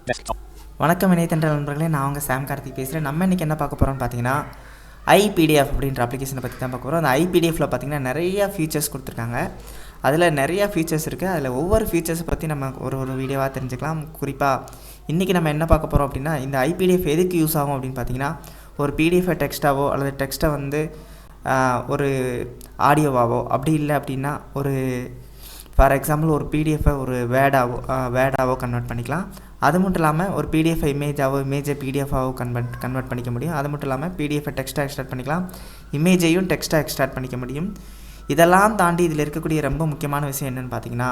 வணக்கம் இணையதள நண்பர்களே, நான் உங்கள் சாம் கார்த்திக் பேசுகிறேன். நம்ம இன்றைக்கி என்ன பார்க்க போகிறோம்னு பார்த்தீங்கன்னா, ஐபிடிஎஃப் அப்படின்ற அப்ளிகேஷனை பற்றி தான் பார்க்க போகிறோம். அந்த ஐபிடிஎஃப்பில் பார்த்தீங்கன்னா நிறையா ஃபீச்சர்ஸ் கொடுத்துருக்காங்க. அதில் நிறையா ஃபீச்சர்ஸ் இருக்குது. அதில் ஒவ்வொரு ஃபீச்சர்ஸை பற்றி நம்ம ஒரு வீடியோவாக தெரிஞ்சுக்கலாம். குறிப்பாக இன்றைக்கி நம்ம என்ன பார்க்க போகிறோம் அப்படின்னா, இந்த ஐபிடிஎஃப் எதுக்கு யூஸ் ஆகும் அப்படின்னு பார்த்தீங்கன்னா, ஒரு பிடிஎஃபை டெக்ஸ்ட்டாவோ அல்லது டெக்ஸ்ட்டை வந்து ஒரு ஆடியோவாவோ, அப்படி இல்லை அப்படின்னா ஒரு ஃபார் எக்ஸாம்பிள் ஒரு பிடிஎஃபை ஒரு வேர்டாவோ கன்வெர்ட் பண்ணிக்கலாம். அது மட்டும் இல்லாமல் ஒரு பிடிஎஃப் இமேஜை பிடிஎஃபாவோ கன்வெர்ட் பண்ணிக்க முடியும். அது மட்டும் இல்லாமல் பிடிஎஃபை டெக்ஸ்ட்டாக எக்ஸ்ட்ராக்ட் பண்ணிக்கலாம், இமேஜையும் டெக்ஸ்ட்டாக எக்ஸ்ட்ராக்ட் பண்ணிக்க முடியும். இதெல்லாம் தாண்டி இதில் இருக்கக்கூடிய ரொம்ப முக்கியமான விஷயம் என்னென்னு பார்த்தீங்கன்னா,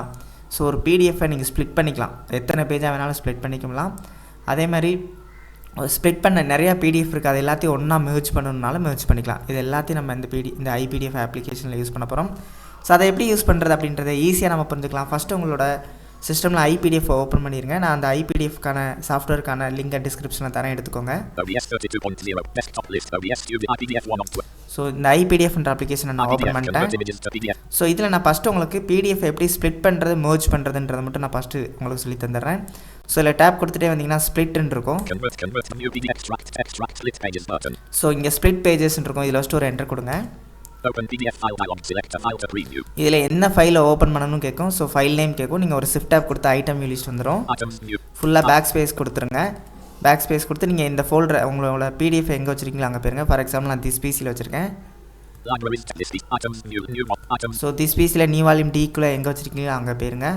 ஸோ ஒரு பிடிஎஃபை நீங்கள் ஸ்ப்ளிட் பண்ணிக்கலாம், எத்தனை பேஜாக வேணாலும் ஸ்ப்ளிட் பண்ணிக்கலாம். அதே மாதிரி ஸ்ப்ளிட் பண்ண நிறையா பிடிஎஃப் இருக்குது, அது எல்லாத்தையும் ஒன்றா மெர்ஜ் பண்ணணுன்னாலும் மெர்ஜ் பண்ணிக்கலாம். இது எல்லாத்தையும் நம்ம இந்த ஐபிடிஎஃப் அப்ளிகேஷனில் யூஸ் பண்ண போகிறோம். ஸோ அதை எப்படி யூஸ் பண்ணுறது அப்படின்றத ஈஸியாக நம்ம புரிஞ்சுக்கலாம். ஃபஸ்ட்டு உங்களோட சிஸ்டமில் ஐபிடிஎஃப் ஓப்பன் பண்ணிடுங்க. நான் அந்த ஐபிடிஎஃப்கான சாஃப்ட்வேருக்கான லிங்கை டிஸ்கிரிப்ஷனில் தரேன், எடுத்துக்கோங்க. ஸோ இந்த ஐபிடிஎஃப்ன்ற அப்ளிகேஷனை நான் ஓப்பன் பண்ணிட்டேன். ஸோ இதில் நான் ஃபஸ்ட்டு உங்களுக்கு பிடிஎஃப் எப்படி ஸ்ப்ளிட் பண்ணுறது மெர்ஜ் பண்ணுறதுன்றதை மட்டும் நான் ஃபஸ்ட்டு உங்களுக்கு சொல்லி தந்துடுறேன். ஸோ இதில் டேப் கொடுத்துட்டே வந்தீங்கன்னா ஸ்ப்ளிட்ன்னு இருக்கும். ஸோ இங்கே ஸ்ப்ளிட் பேஜஸ்ன்னு இருக்கும். இதில் ஃபஸ்ட்டு ஒரு என்டர் கொடுங்க. இதில் என்ன ஃபைலை ஓப்பன் பண்ணணும்னு கேட்கும். ஸோ ஃபைல் நேம் கேட்கும். நீங்கள் ஒரு ஷிஃப்ட் டேப் கொடுத்து ஐட்டம் வியூ லிஸ்ட் வந்துடும். ஃபுல்லாக பேக் ஸ்பேஸ் கொடுத்துருங்க. பேக் ஸ்பேஸ் கொடுத்து நீங்கள் இந்த ஃபோல்டரை உங்களோட பிடிஎஃப் எங்கே வச்சுருக்கீங்களோ அங்கே போயிருங்க. ஃபார் எக்ஸாம்பிள் நான் திஸ் பிசியில் வச்சுருக்கேன். ஸோ திஸ் பிசியில் நியூ வால்யூம் டிக்குள்ளே எங்கே வச்சுருக்கீங்களோ அங்கே போயிருங்க.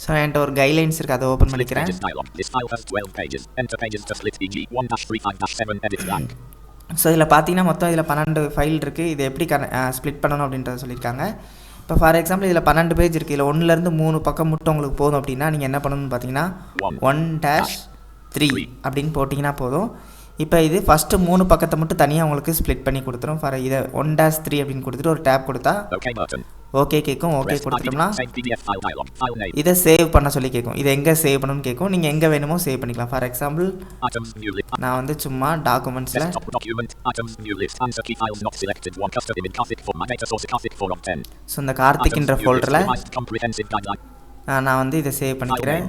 ஸோ என்கிட்ட ஒரு கைட்லைன்ஸ் இருக்குது, அதை ஓப்பன் பண்ணிக்கிறேன். ஸோ இதில் பார்த்தீங்கன்னா மொத்தம் இதில் 12 ஃபைல் இருக்குது. இது எப்படி ஸ்ப்ளிட் பண்ணணும் அப்படின்றத சொல்லியிருக்காங்க. இப்போ ஃபார் எக்ஸாம்பிள் இதில் 12 பேஜ் இருக்குது. இதில் 1லேருந்து 3 பக்கம் மட்டும் உங்களுக்கு போதும் அப்படின்னா நீங்கள் என்ன பண்ணணும்னு பார்த்தீங்கன்னா 1-3 அப்படின்னு போட்டிங்கன்னா போதும். இப்போ இது ஃபஸ்ட்டு 3 பக்கத்தை மட்டும் தனியாக உங்களுக்கு ஸ்ப்ளிட் பண்ணி கொடுத்துரும். ஃபார் இதை 1-3 அப்படின்னு கொடுத்துட்டு ஒரு டேப் கொடுத்தா ஓகே கேட்கும். ஓகே கொடுத்துட்டோம்னா இதை சேவ் பண்ண சொல்லி கேட்கும். இதை எங்கே சேவ் பண்ணணும்னு கேட்கும். நீங்கள் எங்கே வேணுமோ சேவ் பண்ணிக்கலாம். ஃபார் எக்ஸாம்பிள் நான் வந்து சும்மா டாக்குமெண்ட்ஸில் ஸோ இந்த கார்த்திக்ன்ற ஃபோல்டரில் நான் வந்து இதை சேவ் பண்ணிக்கிறேன்.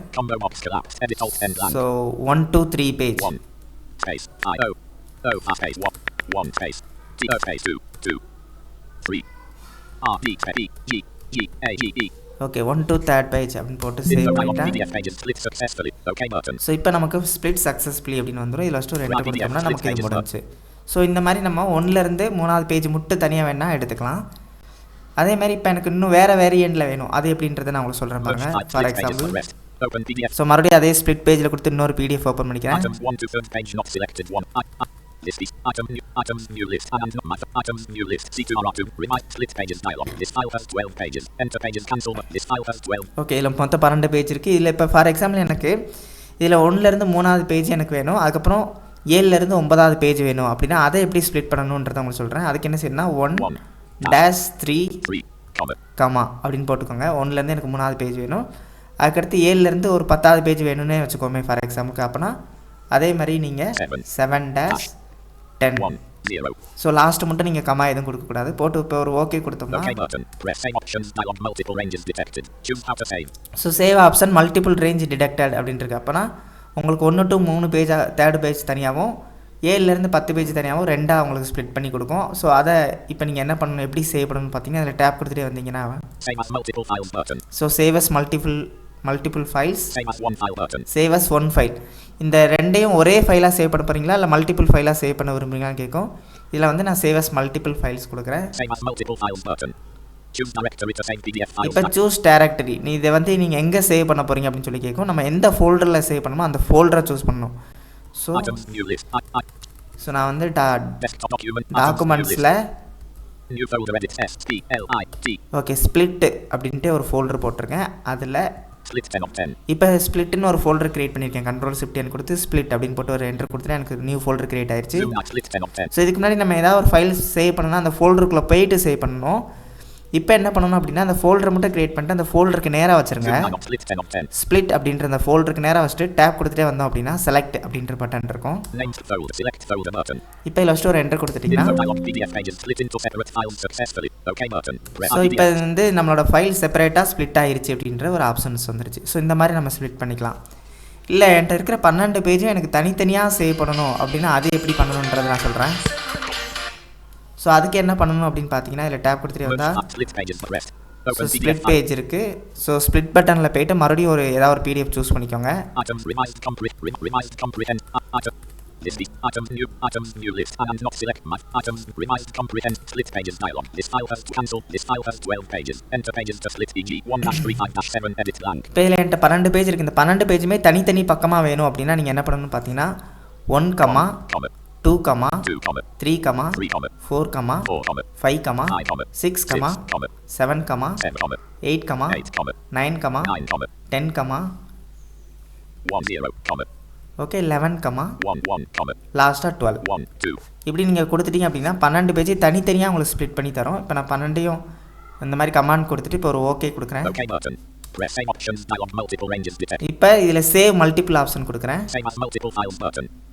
So 1-3 page. ஓகே 1-3 பேஜ் அப்படின்னு போட்டு சேவ் பண்ணிட்டேன். ஸோ இப்போ நமக்கு ஸ்ப்ளிட் சக்ஸஸ்ஃபுல்லி அப்படின்னு வந்துடும். இதில் ஃபஸ்ட்டு 2 கொடுத்தோம்னா நமக்கு இது முடிஞ்சிச்சு. ஸோ இந்த மாதிரி நம்ம 1லேருந்து 3வது பேஜ் மட்டும் தனியாக வேணால் எடுத்துக்கலாம். அதே மாதிரி இப்போ எனக்கு இன்னும் வேறு வேரியண்ட்டில் வேணும், அது எப்படின்றத நான் உங்களுக்கு சொல்கிறேன் பாருங்க. ஃபார் எக்ஸாம்பிள் ஸோ மறுபடியும் அதே ஸ்ப்ளிட் பேஜில் கொடுத்து இன்னொரு பிடிஎஃப் ஓப்பன் பண்ணிக்கிறேன். ஓகே இதில் மொத்தம் 12 பேஜ் இருக்குது. இதில் இப்போ ஃபார் எக்ஸாம்பிள் எனக்கு இதில் 1லேருந்து 3வது பேஜ் எனக்கு வேணும், அதுக்கப்புறம் 7லேருந்து 9வது பேஜ் வேணும் அப்படின்னா அதை எப்படி ஸ்ப்ளிட் பண்ணணுன்றதை உங்களுக்கு சொல்கிறேன். அதுக்கு என்ன செய்யணும்னா 1-3 கமா அப்படின்னு போட்டுக்கோங்க. 1லேருந்து எனக்கு 3வது பேஜ் வேணும், அதுக்கடுத்து 7லேருந்து ஒரு 10வது பேஜ் வேணும்னே வச்சுக்கோமே ஃபார் எக்ஸாம்பிளுக்கு. அப்போனா அதே மாதிரி நீங்கள் 7-10. ஸோ லாஸ்ட் மட்டும் நீங்கள் கமா எதுவும் கொடுக்கக்கூடாது. போட்டு இப்போ ஒரு ஓகே கொடுத்தோம்னா so save option multiple range detected அப்படின்ட்டு. அப்போனா உங்களுக்கு 1-3 பேஜ் 3rd பேஜ் தனியாகவும் 7லேருந்து 10 பேஜ் தனியாகவும் 2ஆக உங்களுக்கு ஸ்ப்ளிட் பண்ணி கொடுக்கும். ஸோ அதை இப்போ நீங்கள் என்ன பண்ணணும், எப்படி சேவ் பண்ணணும்னு பார்த்தீங்கன்னா அதில் டேப் கொடுத்துட்டே வந்தீங்கன்னா so save as multiple files, save as 1 file. இந்த ரெண்டையும் ஒரே ஃபைலாக சேவ் பண்ண போகிறீங்களா இல்லை மல்டிபிள் ஃபைலாக சேவ் பண்ண விரும்புறீங்களான்னு கேட்கும். இதில் வந்து நான் சேவ் அஸ் மல்டிபிள் ஃபைல்ஸ் கொடுக்குறேன். இப்போ சூஸ் டைரக்டரி, நீ இதை வந்து நீங்கள் எங்கே சேவ் பண்ண போகிறீங்க அப்படின்னு சொல்லி கேட்கும். நம்ம எந்த ஃபோல்டரில் சேவ் பண்ணணுமோ அந்த ஃபோல்டரை சூஸ் பண்ணணும். ஸோ நான் வந்து டாக்குமெண்ட்ஸில் ஓகே ஸ்ப்ளிட் அப்படின்ட்டு ஒரு ஃபோல்டர் போட்டிருக்கேன். அதில் இப்போ ஸ்ப்ளிட்னு ஒரு ஃபோல்டர் கிரியேட் பண்ணியிருக்கேன். Ctrl+Shift+N கொடுத்து ஸ்ப்ளிட் அப்படின்னு போட்டு ஒரு என்டர் கொடுத்துட்டு எனக்கு நியூ ஃபோல்டர் கிரியேட் ஆயிடுச்சு. ஸோ இதுக்கு முன்னாடி நம்ம ஏதாவது ஒரு ஃபைல் சேவ் பண்ணணும்னா அந்த ஃபோல்டருக்குள்ளே போயிட்டு சேவ் பண்ணணும். இப்போ என்ன பண்ணணும் அப்படின்னா அந்த ஃபோல்டரை மட்டும் கிரியேட் பண்ணிட்டு அந்த ஃபோல்டருக்கு நேராக வச்சுருங்க. ஸ்ப்ளிட் அப்படின்ற அந்த ஃபோல்டருக்கு நேராக வச்சுட்டு டேப் கொடுத்துட்டே வந்தோம் அப்படின்னா செலக்ட் அப்படின்ற பட்டன் இருக்கும். இப்போ இதில் வச்சுட்டு ஒரு என்டர் கொடுத்துட்டிங்கன்னா ஸோ இப்போ வந்து நம்மளோட ஃபைல் செப்பரேட்டாக ஸ்ப்ளிட் ஆகிருச்சு அப்படின்ற ஒரு ஆப்ஷன்ஸ் வந்துருச்சு. ஸோ இந்த மாதிரி நம்ம ஸ்ப்ளிட் பண்ணிக்கலாம். இல்லை என்கிட்ட இருக்கிற 12 பேஜும் எனக்கு தனித்தனியாக சேவ் பண்ணணும் அப்படின்னா அது எப்படி பண்ணணுன்றதை நான் சொல்கிறேன். ஸோ அதுக்கு என்ன பண்ணணும் அப்படின்னு பார்த்தீங்கன்னா இதில் டேப் கொடுத்துட்டு வந்தால் ஸோ ஸ்ப்ளிட் பேஜ் இருக்குது. ஸோ ஸ்ப்ளிட் பட்டனில் போய்ட்டு மறுபடியும் ஏதாவது ஒரு PDF சூஸ் பண்ணிக்கோங்க. List item new list and not select my item revised comprehend split pages dialog. This file has to cancel. This file has 12 pages. Enter pages to split EG 1-35-7 edit blank. இப்போ இதில் என்கிட்ட 12 page இருக்குது. இந்த 12 பேஜுமே தனித்தனி பக்கமாக வேணும் அப்படின்னா நீங்கள் என்ன பண்ணணும்னு பார்த்தீங்கன்னா 1, 2, 3, 4, 5, 6, 7, 8, 9, 10, 10 ஓகே 11, லாஸ்ட்டாக 12 இப்படி நீங்கள் கொடுத்துட்டீங்க அப்படின்னா 12 பேஜ் தனித்தனியாக உங்களுக்கு ஸ்ப்ளிட் பண்ணி தரோம். இப்போ நான் 12ஐயும் இந்த மாதிரி கமாண்ட் கொடுத்துட்டு இப்போ ஒரு ஓகே கொடுக்குறேன். இப்போ இதில் சேவ் மல்டிபிள் ஆப்ஷன் கொடுக்குறேன்.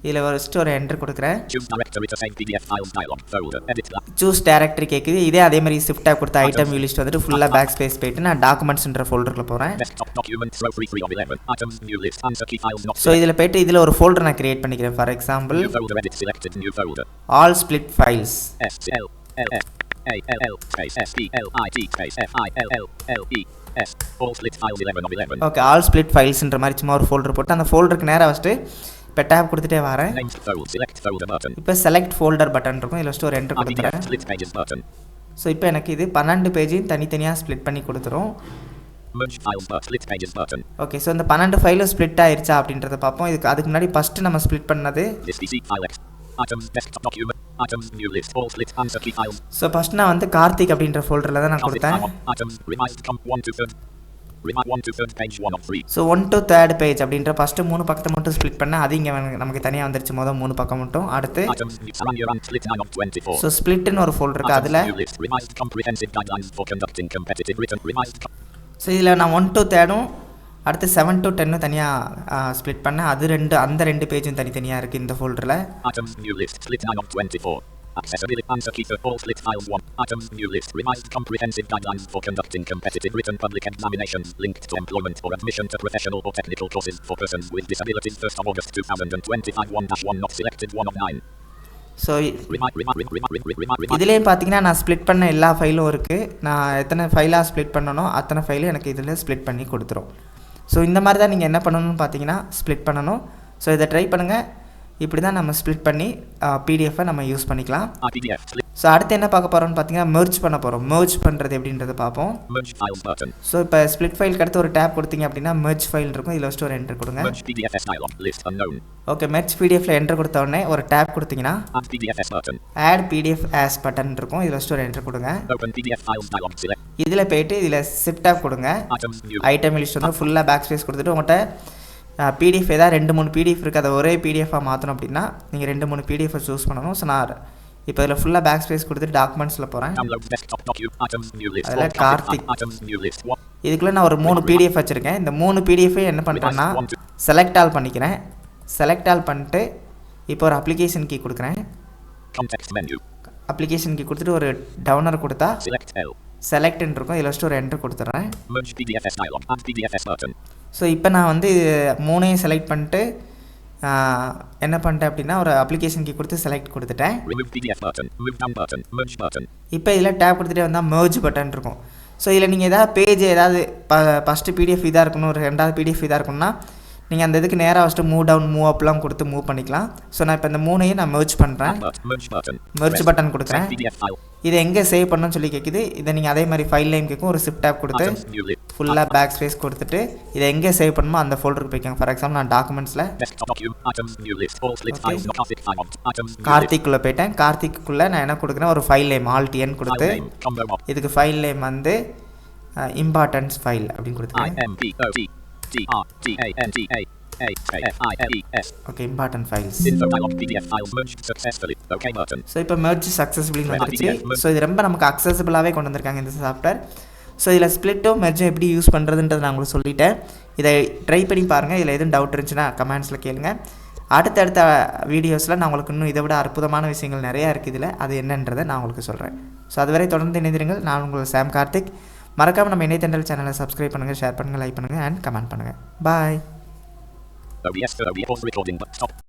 இதில் ஒரு என்டர் கொடுக்குறேன். சூஸ் டைரக்டரி கேட்குது. இதே அதே மாதிரி ஷிஃப்ட் டேப் கொடுத்த ஐட்டம் வியூ லிஸ்ட் வந்துட்டு ஃபுல்லாக பேக் ஸ்பேஸ் போயிட்டு நான் டாக்குமெண்ட்ஸ்ன்ற ஃபோல்டரில் போகிறேன். ஸோ இதில் போய்ட்டு இதில் ஒரு ஃபோல்டர் நான் கிரியேட் பண்ணிக்கிறேன். For example all split files. Okay all split ஃபைல்ஸ்ன்ற மாதிரி சும்மா ஒரு ஃபோல்டர் போட்டு அந்த ஃபோல்டருக்கு நேராக வச்சுட்டு இப்போ டேப் கொடுத்துட்டே வரேன். இப்போ செலக்ட் ஃபோல்டர் பட்டன் இருக்கும். இதில் வச்சுட்டு ஒரு என்டர் கொடுத்துறேன். ஸோ இப்போ எனக்கு இது 12 பேஜையும் தனித்தனியாக ஸ்ப்ளிட் பண்ணி கொடுத்துரும். ஓகே ஸோ இந்த 12 ஃபைலும் ஸ்ப்ளிட் ஆயிருச்சா அப்படின்றத பார்ப்போம். அதுக்கு முன்னாடி ஃபஸ்ட்டு நம்ம ஸ்ப்ளிட் பண்ணது ஸோ ஃபஸ்ட் நான் வந்து கார்த்திக் அப்படின்ற ஃபோல்டரில் தான் நான் கொடுத்தேன். ஸோ 1 to 3rd பேஜ் அப்படின்ற ஃபஸ்ட்டு 3 பக்கத்தை மட்டும் ஸ்ப்ளிட் பண்ண அது இங்கே நமக்கு தனியாக வந்துருச்சு. மொதல் 3 பக்கம் மட்டும். அடுத்து ஸோ ஸ்ப்ளிட்னு ஒரு ஃபோல்டர் இருக்குது. அதில் ஸோ இதில் நான் 1 to 3rd அடுத்து 7 to 10 தனியாக ஸ்ப்ளிட் பண்ண அது அந்த ரெண்டு பேஜும் தனித்தனியாக இருக்குது இந்த ஃபோல்டரில். Accessibility answer key for all split file 1. Item new list. Revised comprehensive guidelines for conducting competitive written public examinations linked to employment or admission to professional or technical courses for persons with disabilities 1st of August 2025 1-1 not selected 1 of 9. So இதுலேயும் பார்த்தீங்கன்னா நான் split பண்ண எல்லா ஃபைலும் இருக்குது. நான் எத்தனை ஃபைலாக split பண்ணணும் அத்தனை ஃபைலும் எனக்கு இதில் ஸ்ப்ளிட் பண்ணி கொடுத்துரும். ஸோ இந்த மாதிரி தான் நீங்கள் என்ன பண்ணணும்னு பார்த்தீங்கன்னா ஸ்ப்ளிட் பண்ணணும். ஸோ இதை ட்ரை பண்ணுங்கள். இப்படி தான் நம்ம ஸ்ப்ளிட் பண்ணி பிடிஎஃப்பை நம்ம யூஸ் பண்ணிக்கலாம். ஸோ அடுத்து என்ன பார்க்க போகிறோம்னு பார்த்தீங்கன்னா மெர்ஜ் பண்ண போகிறோம். மெர்ஜ் பண்ணுறது எப்படின்றத பார்ப்போம். ஸோ இப்போ ஸ்ப்ளிட் ஃபைலுக்கு அடுத்து ஒரு டேப் கொடுத்தீங்க அப்படின்னா மெர்ஜ் ஃபைல் இருக்கும். இதில் வச்சுட்டு ஒரு என்டர் கொடுங்க. ஓகே மெர்ஜ் பிடிஎஃப்ல என்டர் கொடுத்த உடனே ஒரு டேப் கொடுத்தீங்கன்னா ஆட் பிடிஎஃப் ஆஸ் பட்டன் இருக்கும். இதில் வச்சுட்டு ஒரு என்டர் கொடுங்க. இதில் போயிட்டு இதில் ஷிஃப்ட் டேப் கொடுங்க. ஐட்டம் லிஸ்ட் வந்து ஃபுல்லாக பேக் ஸ்பேஸ் கொடுத்துட்டு உங்கள்கிட்ட பிடிஎஃப் ஏதாவது 2-3 பிடிஎஃப் இருக்குது. அதை ஒரே பிடிஎஃபாக மாற்றணும் அப்படின்னா நீங்கள் 2-3 பிடிஎஃபை சூஸ் பண்ணணும். ஸோ நான் இப்போ இதில் ஃபுல்லாக பேக் ஸ்பேஸ் கொடுத்துட்டு டாக்குமெண்ட்ஸில் போகிறேன். அதில் கார்த்திக் இதுக்குள்ளே நான் ஒரு 3 பிடிஎஃப் வச்சுருக்கேன். இந்த 3 பிடிஎஃபை என்ன பண்ணுறேன்னா செலக்ட் ஆல் பண்ணிக்கிறேன். செலக்ட் ஆல் பண்ணிட்டு இப்போ ஒரு அப்ளிகேஷன் கீ கொடுக்குறேன். அப்ளிகேஷன் கீ கொடுத்துட்டு ஒரு டவுனர் கொடுத்தா செலக்ட்னு இருக்கும். இதில் வச்சுட்டு ஒரு என்டர் கொடுத்துட்றேன். ஸோ இப்போ நான் வந்து 3ஐயும் செலக்ட் பண்ணிட்டு என்ன பண்ணிட்டேன் அப்படின்னா ஒரு அப்ளிகேஷன் கீ கொடுத்து செலக்ட் கொடுத்துட்டேன். இப்போ இதில் டேப் கொடுத்துட்டே வந்தால் மெர்ஜ் பட்டன் இருக்கும். ஸோ இதில் நீங்கள் ஏதாவது பேஜ் ஏதாவது ஃபஸ்ட்டு பிடிஎஃப் இதாக இருக்கணும், ஒரு 2வது பிடிஎஃப் இதாக இருக்கணும்னா நீங்கள் அந்த இதுக்கு நேராக வச்சுட்டு மூவ் டவுன் மூவ் அப்லாம் கொடுத்து மூவ் பண்ணிக்கலாம். ஸோ நான் இப்போ இந்த 3ஐயும் நான் மெர்ஜ் பண்ணுறேன். மெர்ஜ் பட்டன் கொடுக்குறேன். இதை எங்கே சேவ் பண்ணணும்னு சொல்லி கேட்குது. இதை நீங்கள் அதே மாதிரி ஃபைல் நேம் கேட்கும். ஒரு ஷிஃப்ட் டேப் கொடுத்து ஃபுல்லாக பேக் ஸ்பேஸ் கொடுத்துட்டு இதை எங்கே சேவ் பண்ணணுமோ அந்த ஃபோல்டருக்கு போய்க்கோங்க. ஃபார் எக்ஸாம்பிள் நான் டாக்குமெண்ட்ஸில் கார்த்திக்குள்ளே போயிட்டேன். கார்த்திக்குள்ளே நான் என்ன கொடுக்குறேன் ஒரு ஃபைல் நேம் Alt N கொடுத்து இதுக்கு ஃபைல் நேம் வந்து இம்பார்ட்டன்ஸ் ஃபைல் அப்படின்னு கொடுத்துருக்கேன். A-F-I-L-E-S. Okay important files. Info dialog PDF files merged successfully. OK button. So இப்போ மெர்ஜ் சக்ஸஸ்ஃபுல்லி வந்துருச்சு. PDF merge. ஸோ இது ரொம்ப நமக்கு அக்சசபிளாகவே கொண்டு வந்திருக்காங்க இந்த சாஃப்ட்வேர். ஸோ இதில் ஸ்ப்ளிட்டும் மெர்ஜும் எப்படி யூஸ் பண்ணுறதுன்றது நான் உங்களுக்கு சொல்லிட்டேன். இதை ட்ரை பண்ணி பாருங்கள். இதில் எதுவும் டவுட் இருந்துச்சுன்னா கமெண்ட்ஸில் கேளுங்க. அடுத்தடுத்த வீடியோஸில் நான் உங்களுக்கு இன்னும் இதை விட அற்புதமான விஷயங்கள் நிறையா இருக்குது இதில். அது என்னன்றதை நான் உங்களுக்கு சொல்கிறேன். ஸோ அதுவரை தொடர்ந்து இணைந்திருங்கள். நான் உங்கள் சாம் கார்த்திக். மறக்காமல் நம்ம இணையதண்டல் சேனலை சப்ஸ்கிரைப் பண்ணுங்கள், ஷேர் பண்ணுங்கள், லைக் பண்ணுங்கள் அண்ட் கமெண்ட் பண்ணுங்கள். பாய். OBS recording but stop.